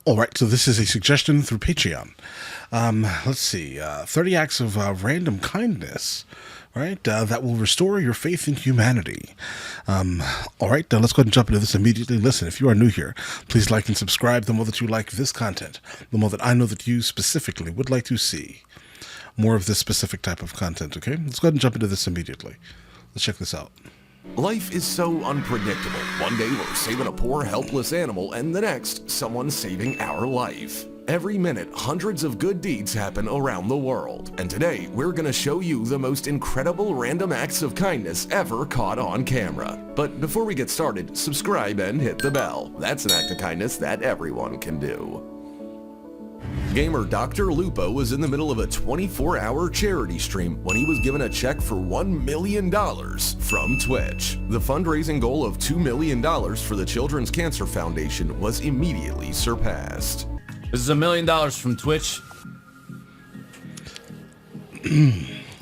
All right, so this is a suggestion through Patreon. Let's see, 30 acts of random kindness, right, that will restore your faith in humanity. All right, let's go ahead and jump into this immediately. Listen, if you are new here, please like and subscribe. The more that you like this content, the more that I know that you specifically would like to see more of this specific type of content, okay? Let's go ahead and jump into this immediately. Let's check this out. Life is so unpredictable. One day we're saving a poor, helpless animal, and the next, someone's saving our life. Every minute, hundreds of good deeds happen around the world. And today, we're gonna show you the most incredible random acts of kindness ever caught on camera. But before we get started, subscribe and hit the bell. That's an act of kindness that everyone can do. Gamer Dr. Lupo was in the middle of a 24-hour charity stream when he was given a check for $1 million from Twitch. The fundraising goal of $2 million for the Children's Cancer Foundation was immediately surpassed. This is $1 million from Twitch.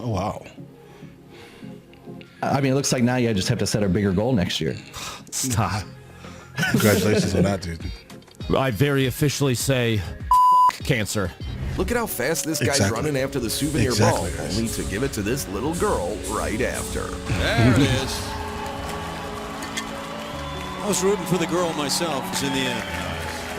Oh, wow. I mean, it looks like now you just have to set a bigger goal next year. Stop. Congratulations on that, dude. I very officially say, cancer. Look at how fast this guy's running after the souvenir ball, only to give it to this little girl right after. There it is. I was rooting for the girl myself. It's in the end.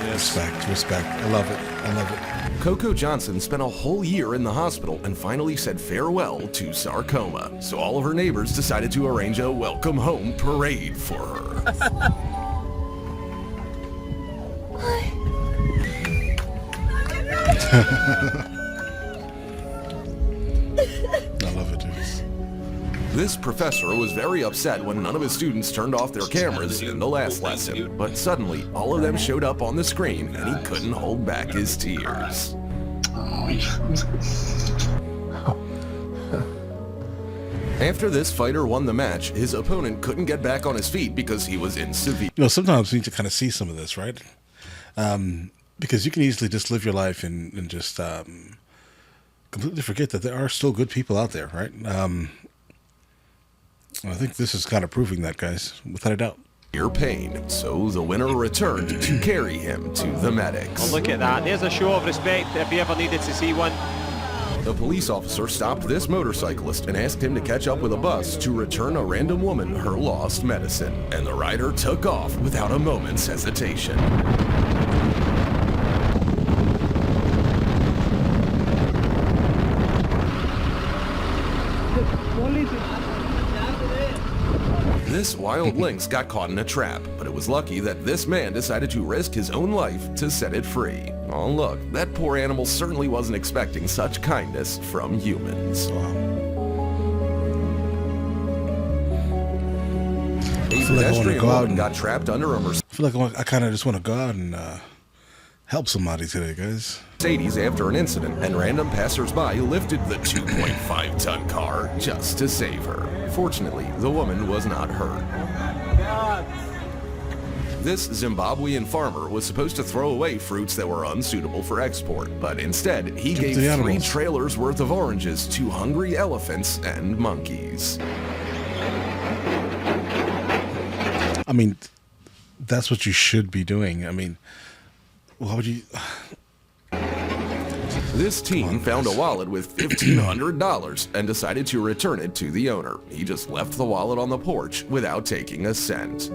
Yes. Respect. I love it. Coco Johnson spent a whole year in the hospital and finally said farewell to sarcoma. So all of her neighbors decided to arrange a welcome home parade for her. I love it, dude. This professor was very upset when none of his students turned off their cameras in the last lesson, but suddenly all of them showed up on the screen and he couldn't hold back his tears. After this fighter won the match, his opponent couldn't get back on his feet because he was in severe. You know, sometimes we need to kind of see some of this, right? Because you can easily just live your life and just completely forget that there are still good people out there, right? I think this is kind of proving that, guys, without a doubt. Pain, so the winner returned to carry him to the medics. Oh, look at that. There's a show of respect if you ever needed to see one. The police officer stopped this motorcyclist and asked him to catch up with a bus to return a random woman her lost medicine, and the rider took off without a moment's hesitation. This wild lynx got caught in a trap, but it was lucky that this man decided to risk his own life to set it free. Oh look, that poor animal certainly wasn't expecting such kindness from humans. A pedestrian woman got trapped under a Mercedes. I feel like I kind of just want to go out and help somebody today, guys. After an incident, and random passersby lifted the 2.5-ton car just to save her. Fortunately, the woman was not hurt. This Zimbabwean farmer was supposed to throw away fruits that were unsuitable for export, but instead, he gave 3 trailers worth of oranges to hungry elephants and monkeys. I mean, that's what you should be doing. I mean, why would you... This teen found a wallet with $1,500 and decided to return it to the owner. He just left the wallet on the porch without taking a cent.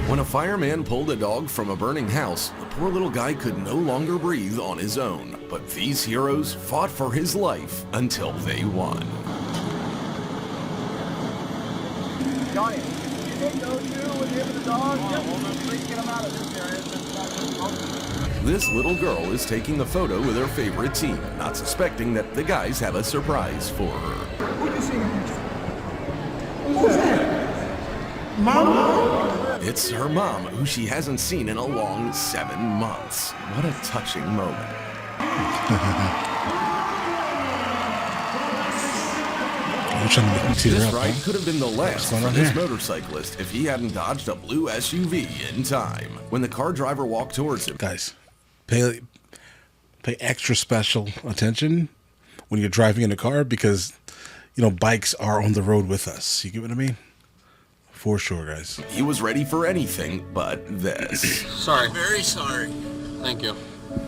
When a fireman pulled a dog from a burning house, the poor little guy could no longer breathe on his own. But these heroes fought for his life until they won. Johnny, you didn't go through with him and the dog? Please get him out of this area. This little girl is taking a photo with her favorite team, not suspecting that the guys have a surprise for her. What is he? Who's that? Mom? It's her mom, who she hasn't seen in a long 7 months. What a touching moment. This ride could have been the last for this motorcyclist if he hadn't dodged a blue SUV in time. When the car driver walked towards him, guys, pay extra special attention when you're driving in a car because, you know, bikes are on the road with us. You get what I mean? For sure, guys. He was ready for anything but this. Sorry. Very sorry. Thank you.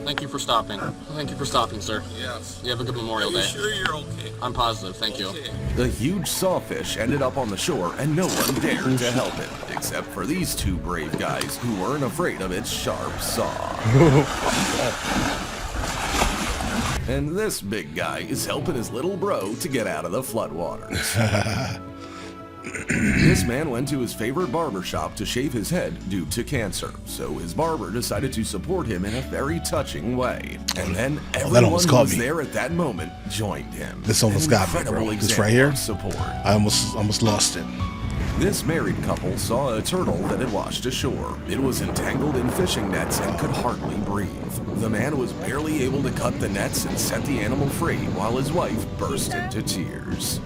Thank you for stopping. Thank you for stopping, sir. Yes. You have a good Memorial Day. Sure you're okay? I'm positive. Thank you. The huge sawfish ended up on the shore and no one dared to help it, except for these two brave guys who weren't afraid of its sharp saw. And this big guy is helping his little bro to get out of the floodwaters. This man went to his favorite barber shop to shave his head due to cancer, so his barber decided to support him in a very touching way. And then everyone who was there at that moment joined him. This almost got me, bro. This right here, support. I almost lost it. This married couple saw a turtle that had washed ashore. It was entangled in fishing nets and could hardly breathe. The man was barely able to cut the nets and set the animal free, while his wife burst into tears.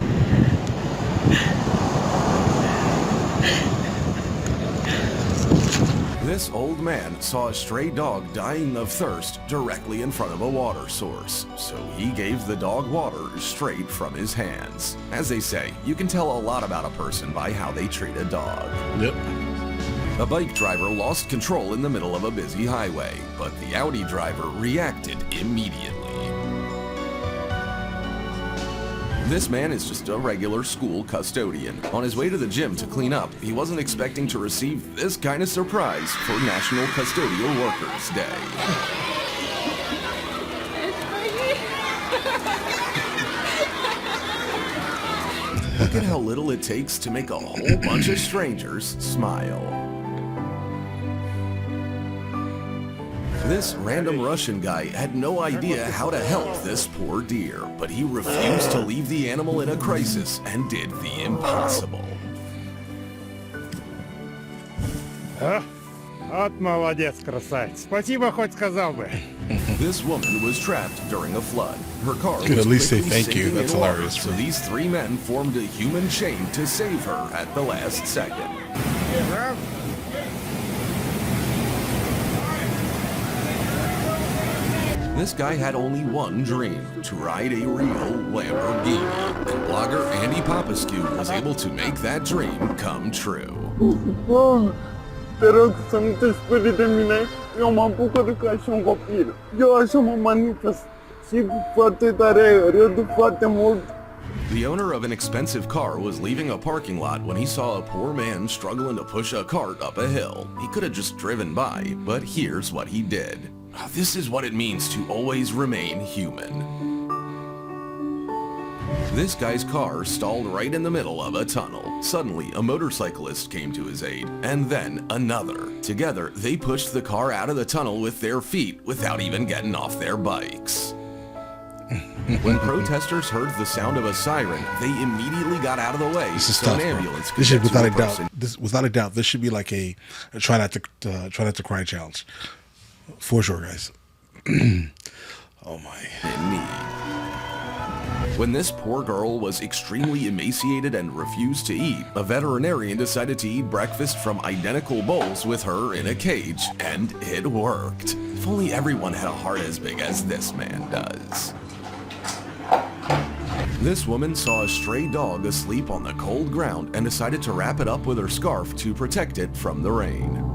This old man saw a stray dog dying of thirst directly in front of a water source, so he gave the dog water straight from his hands. As they say, you can tell a lot about a person by how they treat a dog. Yep. A bike driver lost control in the middle of a busy highway, but the Audi driver reacted immediately. This man is just a regular school custodian. On his way to the gym to clean up, he wasn't expecting to receive this kind of surprise for National Custodial Workers Day. Look at how little it takes to make a whole bunch of strangers smile. This random Russian guy had no idea how to help this poor deer, but he refused to leave the animal in a crisis and did the impossible. Вот молодец, красавец. Спасибо, хоть сказал бы. This woman was trapped during a flood. Her car Could was at least say quickly thank you. sinking That's in water, hilarious. so these three men formed a human chain to save her at the last second. This guy had only one dream, to ride a real Lamborghini. And blogger Andy Popescu was able to make that dream come true. Te rog să nu te sperii de mine. Eu mă bucur ca și un copil. Eu așa mă manifest. Și foarte tare, râd foarte mult. The owner of an expensive car was leaving a parking lot when he saw a poor man struggling to push a cart up a hill. He could have just driven by, but here's what he did. This is what it means to always remain human. This guy's car stalled right in the middle of a tunnel. Suddenly, a motorcyclist came to his aid, and then another. Together, they pushed the car out of the tunnel with their feet without even getting off their bikes. When protesters heard the sound of a siren, they immediately got out of the way This is so tough, an bro. ambulance could This should, get to without a a doubt, person. without a doubt, this should be like a try not to cry challenge. For sure, guys. Oh my. In need. When this poor girl was extremely emaciated and refused to eat, a veterinarian decided to eat breakfast from identical bowls with her in a cage, and it worked. If only everyone had a heart as big as this man does. This woman saw a stray dog asleep on the cold ground and decided to wrap it up with her scarf to protect it from the rain.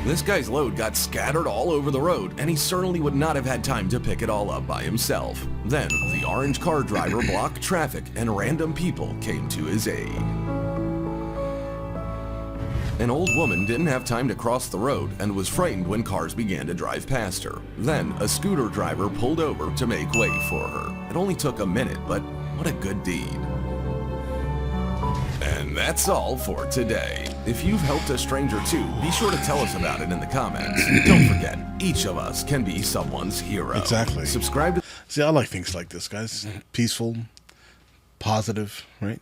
This guy's load got scattered all over the road, and he certainly would not have had time to pick it all up by himself. Then, the orange car driver blocked traffic, and random people came to his aid. An old woman didn't have time to cross the road and was frightened when cars began to drive past her. Then, a scooter driver pulled over to make way for her. It only took a minute, but what a good deed. And that's all for today. If you've helped a stranger too, be sure to tell us about it in the comments. Don't forget, each of us can be someone's hero. Exactly. Subscribe to... See, I like things like this, guys. Peaceful, positive, right?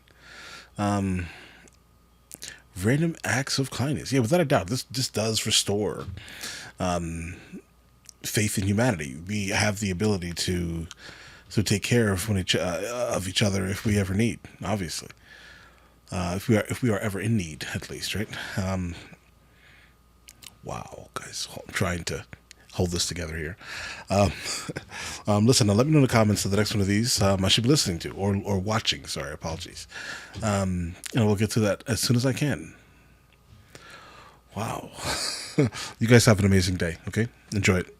Random acts of kindness. Yeah, without a doubt, this does restore faith in humanity. We have the ability to take care of each other if we ever need, obviously. If we are ever in need, at least, right? Wow, guys, I'm trying to hold this together here. Listen, let me know in the comments of the next one of these I should be listening to or watching. Sorry, apologies. We'll get to that as soon as I can. Wow. You guys have an amazing day, okay? Enjoy it.